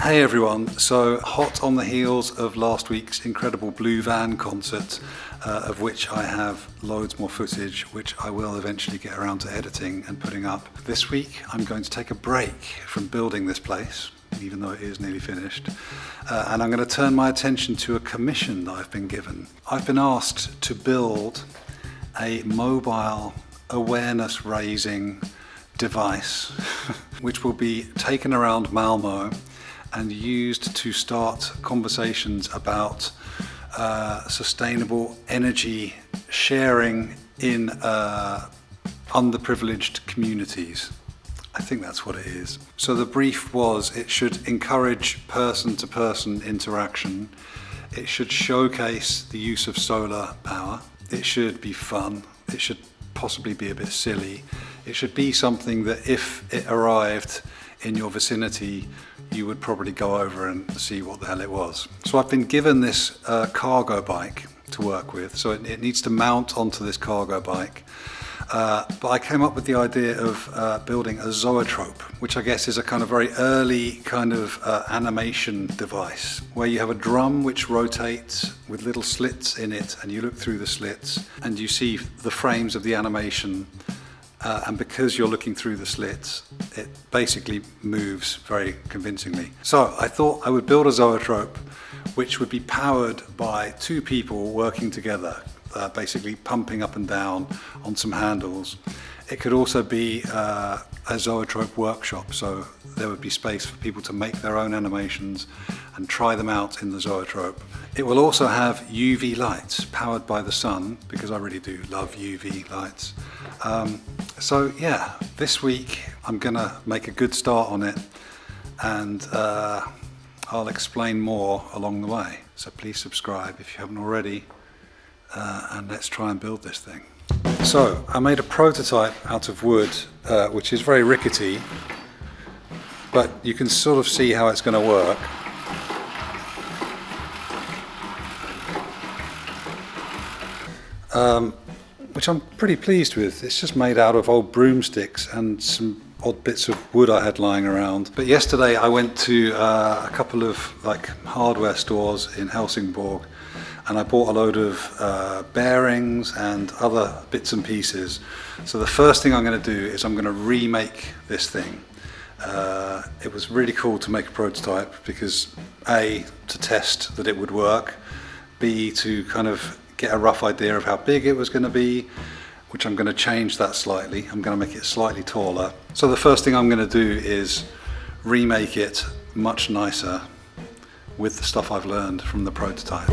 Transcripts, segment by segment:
Hey everyone, so hot on the heels of last week's incredible Blue Van concert, of which I have loads more footage, which I will eventually get around to editing and putting up. This week I'm going to take a break from building this place, even though it is nearly finished, and I'm going to turn my attention to a commission that I've been given. I've been asked to build a mobile awareness raising device which will be taken around Malmo and used to start conversations about sustainable energy sharing in underprivileged communities. I think that's what it is. So the brief was it should encourage person-to-person interaction, it should showcase the use of solar power, it should be fun, it should possibly be a bit silly, it should be something that if it arrived in your vicinity you would probably go over and see what the hell it was. So I've been given this cargo bike to work with, so it needs to mount onto this cargo bike. But I came up with the idea of building a zoetrope, which I guess is a kind of very early kind of animation device, where you have a drum which rotates with little slits in it, and you look through the slits and you see the frames of the animation. And because you're looking through the slits, it basically moves very convincingly. So I thought I would build a zoetrope which would be powered by two people working together, basically pumping up and down on some handles. It could also be a zoetrope workshop, so there would be space for people to make their own animations and try them out in the zoetrope. It will also have UV lights powered by the sun, because I really do love UV lights. So yeah, this week I'm gonna make a good start on it, and I'll explain more along the way. So please subscribe if you haven't already, and let's try and build this thing. So I made a prototype out of wood, which is very rickety, but you can sort of see how it's going to work. Which I'm pretty pleased with. It's just made out of old broomsticks and some odd bits of wood I had lying around. But yesterday I went to a couple of hardware stores in Helsingborg, and I bought a load of bearings and other bits and pieces. So the first thing I'm going to do is I'm going to remake this thing. It was really cool to make a prototype because A, to test that it would work, B, to kind of get a rough idea of how big it was going to be, which I'm going to change that slightly. I'm going to make it slightly taller. So the first thing I'm going to do is remake it much nicer with the stuff I've learned from the prototype.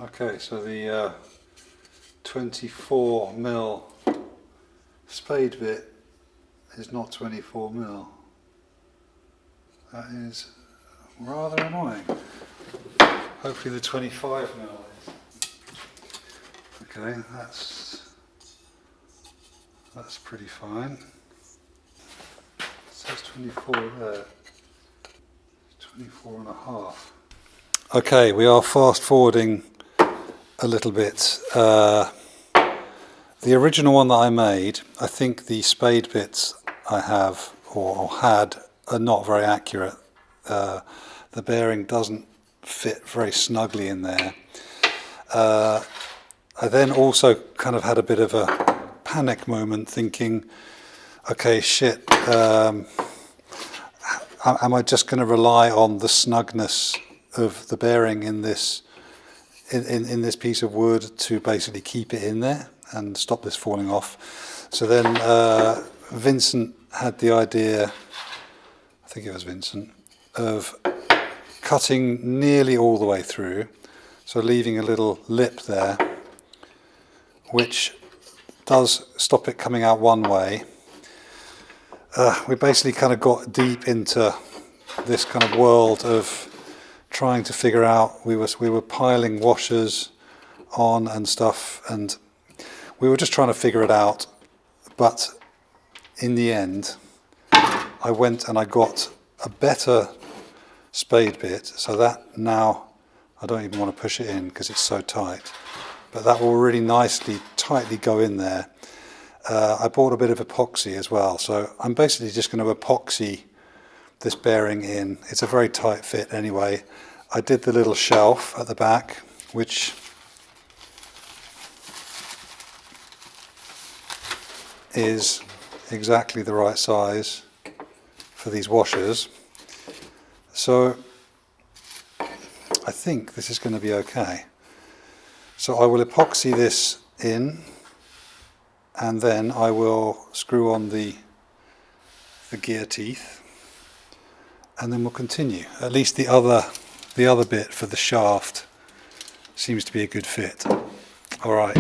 Okay, so the 24mm spade bit is not 24mm. That is rather annoying. Hopefully the 25mm is. Okay, that's pretty fine. Let's There's 24 there. 24 and a half. Okay, we are fast forwarding a little bit. The original one that I made, I think the spade bits I have or had are not very accurate. The bearing doesn't fit very snugly in there. I then also kind of had a bit of a panic moment thinking, okay, shit, am I just going to rely on the snugness of the bearing in this in this piece of wood to basically keep it in there and stop this falling off? So then Vincent had the idea, I think it was Vincent, of cutting nearly all the way through, so leaving a little lip there, which does stop it coming out one way. We basically kind of got deep into this kind of world of trying to figure out, we were piling washers on and stuff, and we were just trying to figure it out. But in the end, I went and I got a better spade bit, so that now I don't even want to push it in because it's so tight, but that will really nicely, tightly go in there. I bought a bit of epoxy as well, so I'm basically just going to epoxy this bearing in. It's a very tight fit anyway. I did the little shelf at the back, which is exactly the right size for these washers. So I think this is going to be okay. So I will epoxy this in, and then I will screw on the gear teeth, and then we'll continue. At least the other bit for the shaft seems to be a good fit. All right.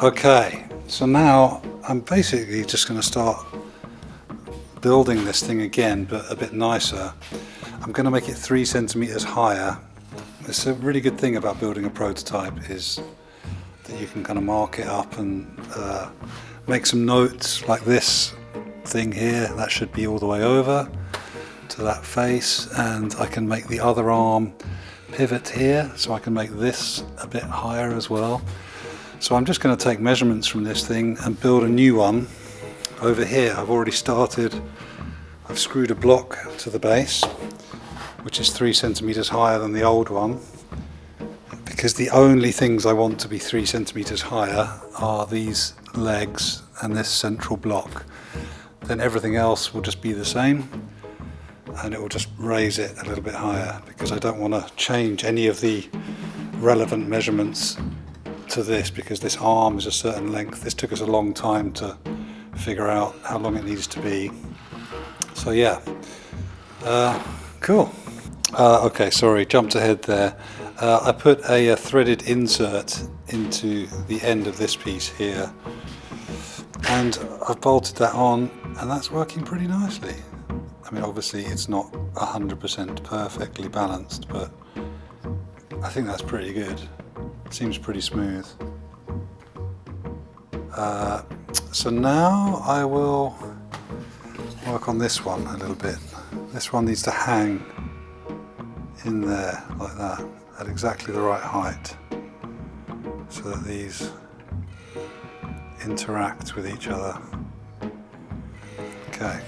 Okay, so now I'm basically just going to start building this thing again, but a bit nicer. I'm going to make it 3 centimeters higher. It's a really good thing about building a prototype is that you can kind of mark it up and make some notes like this thing here. That should be all the way over to that face, and I can make the other arm pivot here, so I can make this a bit higher as well. So I'm just going to take measurements from this thing and build a new one over here. I've already started. I've screwed a block to the base, which is 3 centimeters higher than the old one, because the only things I want to be 3 centimeters higher are these legs and this central block. Then everything else will just be the same, and it will just raise it a little bit higher, because I don't want to change any of the relevant measurements to this, because this arm is a certain length. This took us a long time to figure out how long it needs to be. So yeah, cool. Okay, sorry, jumped ahead there. I put a threaded insert into the end of this piece here, and I've bolted that on, and that's working pretty nicely. I mean, obviously it's not 100% perfectly balanced, but I think that's pretty good. Seems pretty smooth. So now I will work on this one a little bit. This one needs to hang in there like that at exactly the right height, so that these interact with each other. Okay.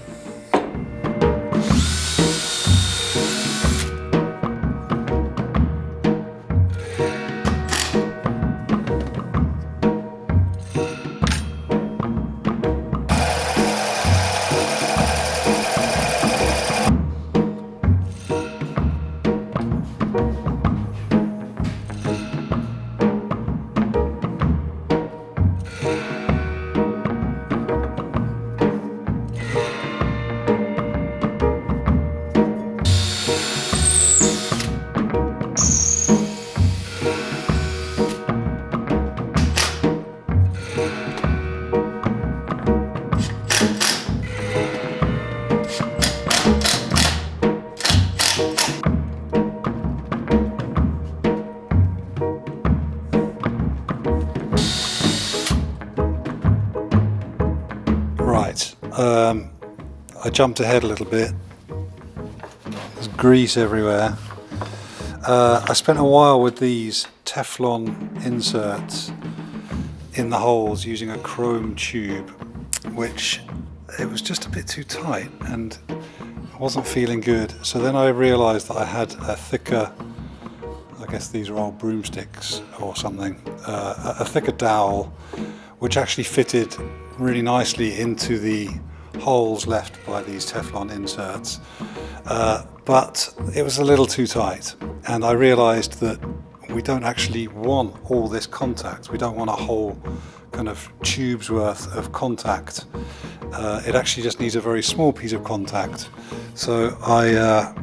Right, I jumped ahead a little bit. There's grease everywhere. I spent a while with these Teflon inserts in the holes using a chrome tube, which it was just a bit too tight and I wasn't feeling good. So then I realised that I had a thicker, I guess these are old broomsticks or something, a thicker dowel which actually fitted really nicely into the holes left by these Teflon inserts. But it was a little too tight, and I realised that we don't actually want all this contact. We don't want a whole kind of tube's worth of contact. It actually just needs a very small piece of contact. So I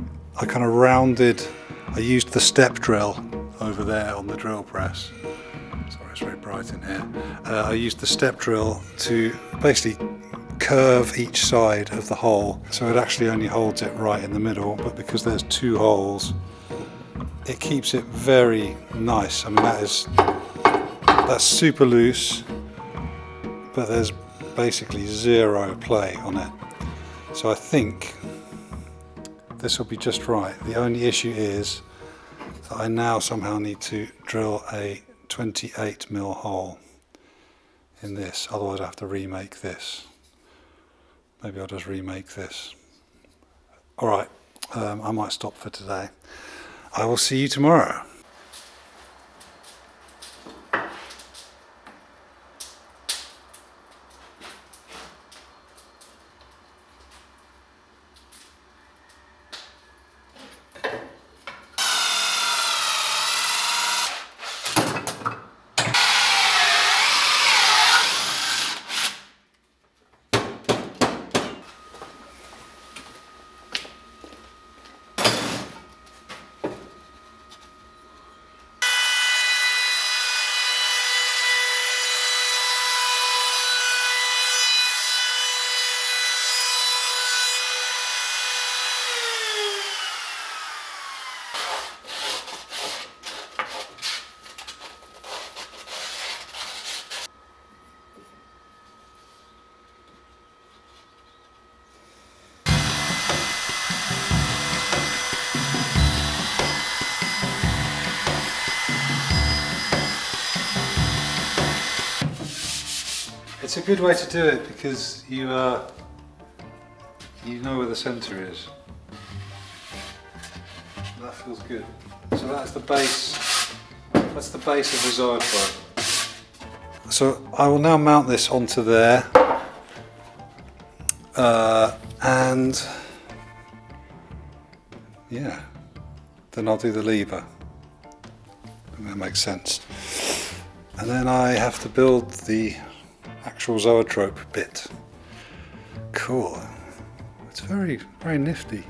kind of rounded, I used the step drill over there on the drill press. Sorry, it's very bright in here. I used the step drill to basically curve each side of the hole, so it actually only holds it right in the middle, but because there's two holes it keeps it very nice. I mean, that's super loose, but there's basically zero play on it, so I think this will be just right. The only issue is that I now somehow need to drill a 28mm hole in this, otherwise I have to remake this. Maybe I'll just remake this. Alright, I might stop for today. I will see you tomorrow. It's a good way to do it because you know where the centre is. That feels good. So that's the base. That's the base of the zoetrope. So I will now mount this onto there, and yeah, then I'll do the lever. I think that makes sense. And then I have to build the actual zoetrope bit. Cool. It's very, very nifty.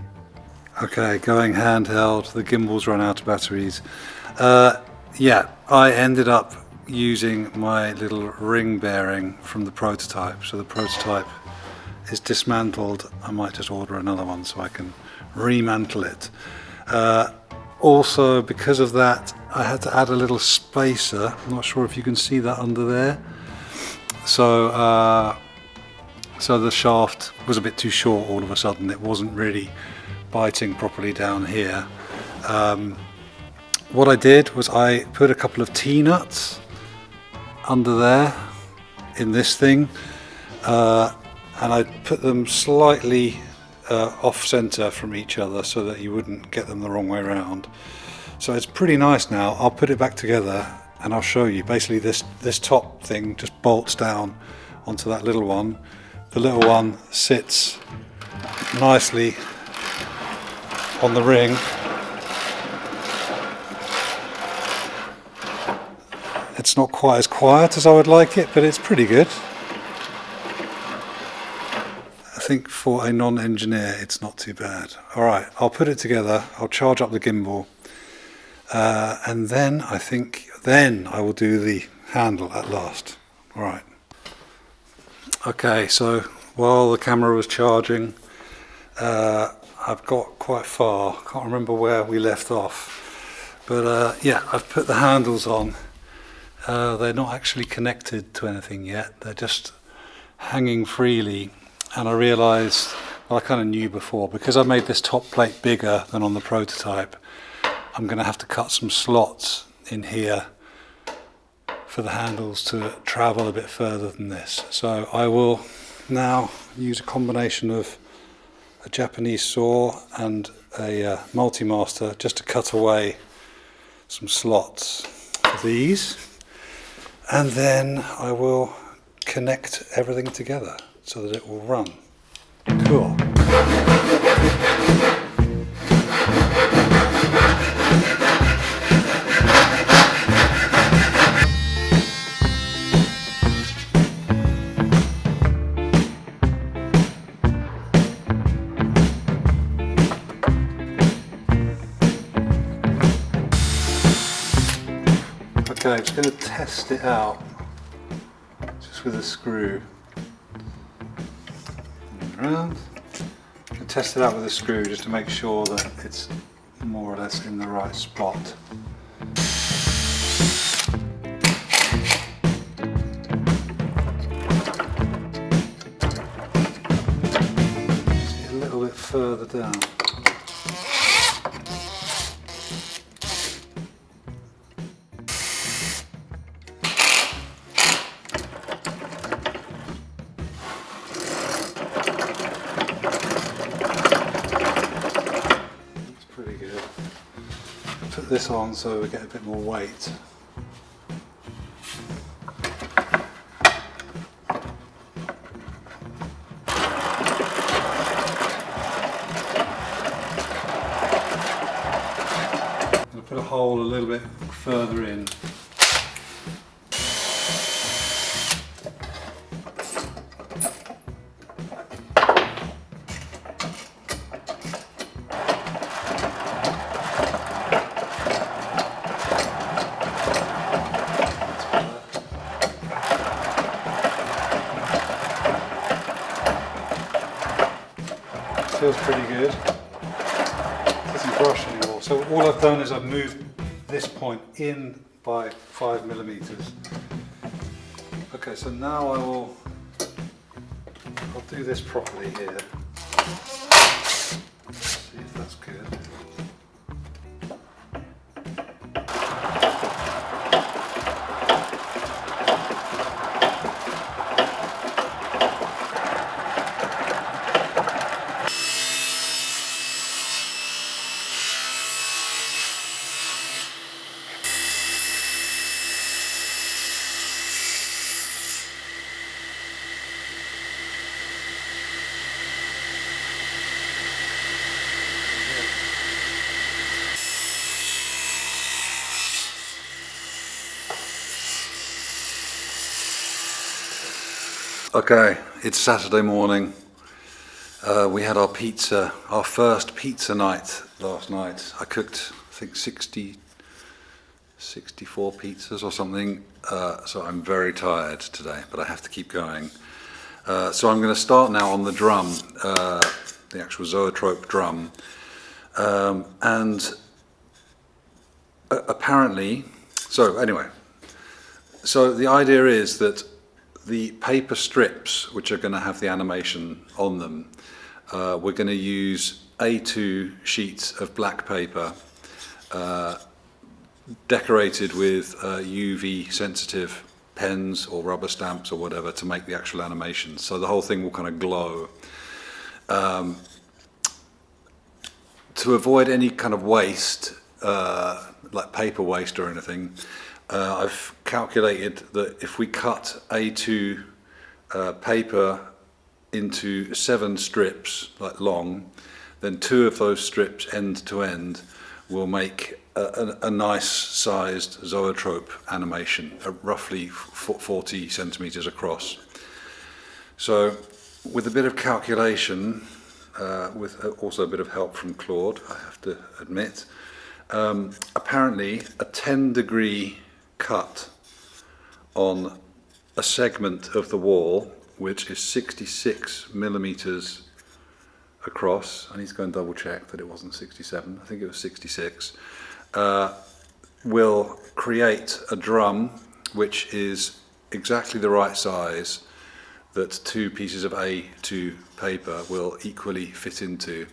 Okay, going handheld. The gimbal's run out of batteries. Yeah, I ended up using my little ring bearing from the prototype. So the prototype is dismantled. I might just order another one so I can remantle it. Also, because of that, I had to add a little spacer. I'm not sure if you can see that under there. So the shaft was a bit too short all of a sudden. It wasn't really biting properly down here. What I did was I put a couple of T-nuts under there in this thing, and I put them slightly off center from each other so that you wouldn't get them the wrong way around. So it's pretty nice now. I'll put it back together and I'll show you. Basically this top thing just bolts down onto that little one. The little one sits nicely on the ring. It's not quite as quiet as I would like it, but it's pretty good. I think for a non-engineer it's not too bad. Alright, I'll put it together, I'll charge up the gimbal, and then I think I will do the handle at last. Alright. Okay, so while the camera was charging, I've got quite far. Can't remember where we left off, But yeah, I've put the handles on. They're not actually connected to anything yet. They're just hanging freely. And I realised, well, I kind of knew before, because I made this top plate bigger than on the prototype, I'm going to have to cut some slots in here for the handles to travel a bit further than this. So I will now use a combination of a Japanese saw and a multi-master just to cut away some slots for these, and then I will connect everything together so that it will run. Cool. Okay, I'm just going to test it out just with a screw. Around. And test it out with a screw just to make sure that it's more or less in the right spot. See, a little bit further down. Put this on so we get a bit more weight. I'm going to put a hole a little bit further in. Feels pretty good. It doesn't brush anymore. So all I've done is I've moved this point in by 5 millimeters. Okay, so now I'll do this properly here. See if that's good. Okay, it's Saturday morning. We had our pizza, our first pizza night last night. I cooked, I think 64 pizzas or something. So I'm very tired today, but I have to keep going. So I'm going to start now on the drum, the actual ZOETROPE drum. And apparently, so anyway, so the idea is that the paper strips, which are going to have the animation on them, we're going to use A2 sheets of black paper decorated with UV sensitive pens or rubber stamps or whatever to make the actual animation. So the whole thing will kind of glow. To avoid any kind of waste, like paper waste or anything, I've calculated that if we cut A2 paper into 7 strips, like long, then 2 of those strips end to end will make a nice sized zoetrope animation, roughly 40 centimeters across. So with a bit of calculation, with also a bit of help from Claude, I have to admit, apparently a 10-degree cut on a segment of the wall, which is 66 millimeters across, I need to go and double check that it wasn't 67, I think it was 66, will create a drum which is exactly the right size that 2 pieces of A2 paper will equally fit into,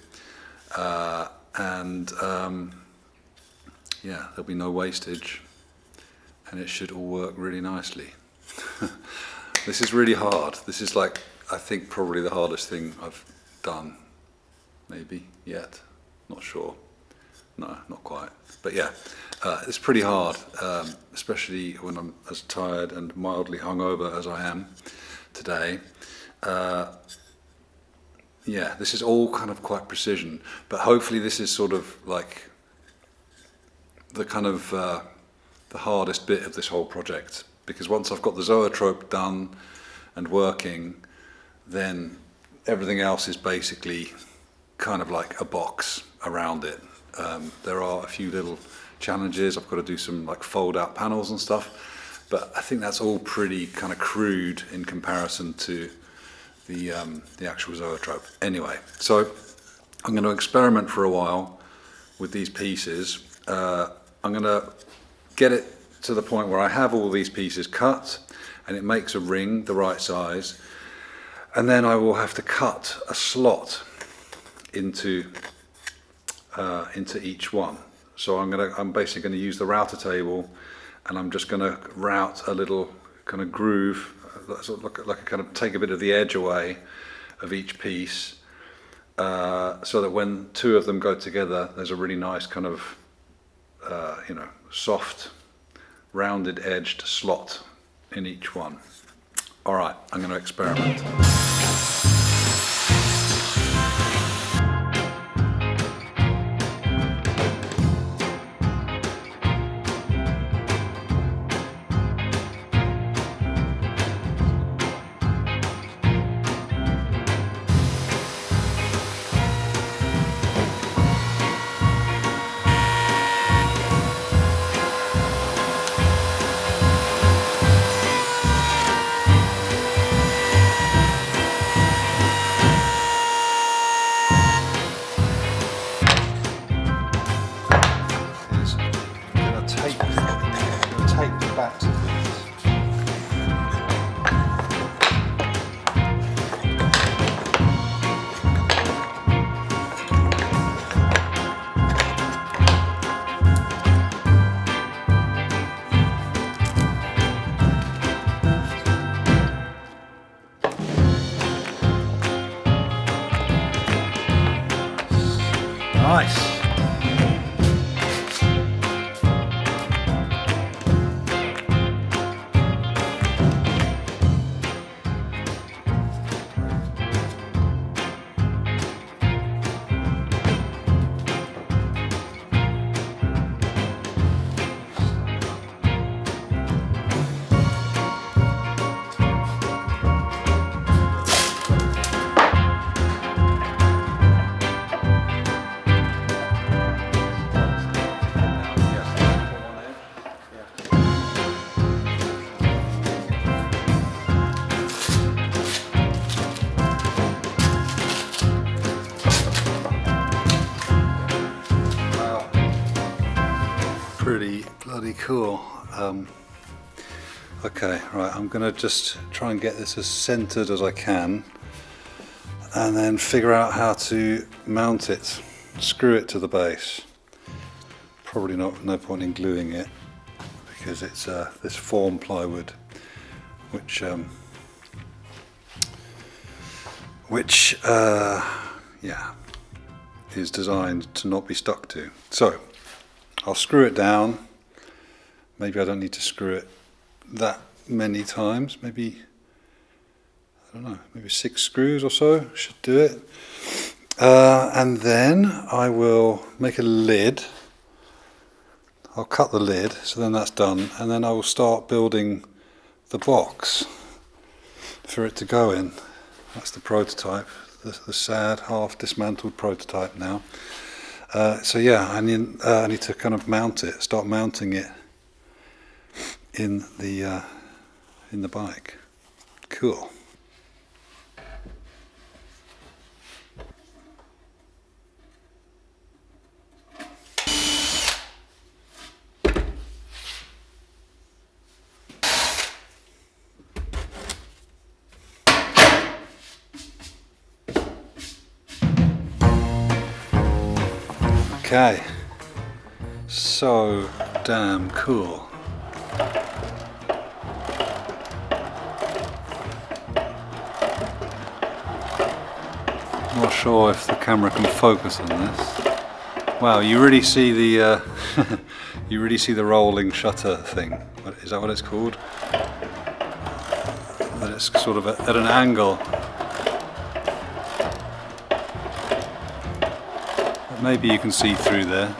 and yeah, there'll be no wastage, and it should all work really nicely. This is really hard. This is like, I think, probably the hardest thing I've done, maybe yet, not sure. No, not quite. But yeah, it's pretty hard, especially when I'm as tired and mildly hungover as I am today. Yeah, this is all kind of quite precision, but hopefully this is sort of like the kind of the hardest bit of this whole project, because once I've got the zoetrope done and working, then everything else is basically kind of like a box around it. There are a few little challenges. I've got to do some like fold out panels and stuff, but I think that's all pretty kind of crude in comparison to the actual zoetrope. Anyway, so I'm going to experiment for a while with these pieces. I'm going to get it to the point where I have all these pieces cut and it makes a ring the right size, and then I will have to cut a slot into each one. So I'm basically going to use the router table, and I'm just going to route a little kind of groove, sort of like a kind of take a bit of the edge away of each piece, so that when 2 of them go together, there's a really nice kind of soft, rounded edged slot in each one. All right, I'm going to experiment. Tape the backs of these. Nice. Pretty bloody cool. Okay, right, I'm gonna just try and get this as centered as I can, and then figure out how to mount it, screw it to the base. Probably no point in gluing it, because it's this form plywood, which yeah, is designed to not be stuck to. So I'll screw it down. Maybe I don't need to screw it that many times. Maybe, I don't know, maybe 6 screws or so should do it. And then I will make a lid. I'll cut the lid, so then that's done. And then I will start building the box for it to go in. That's the prototype, the sad half dismantled prototype now. So yeah, I need to kind of mount it, start mounting it in the bike. Cool. Okay, so damn cool. Not sure if the camera can focus on this. Wow, you really see the you really see the rolling shutter thing. Is that what it's called? That it's sort of at an angle. Maybe you can see through there.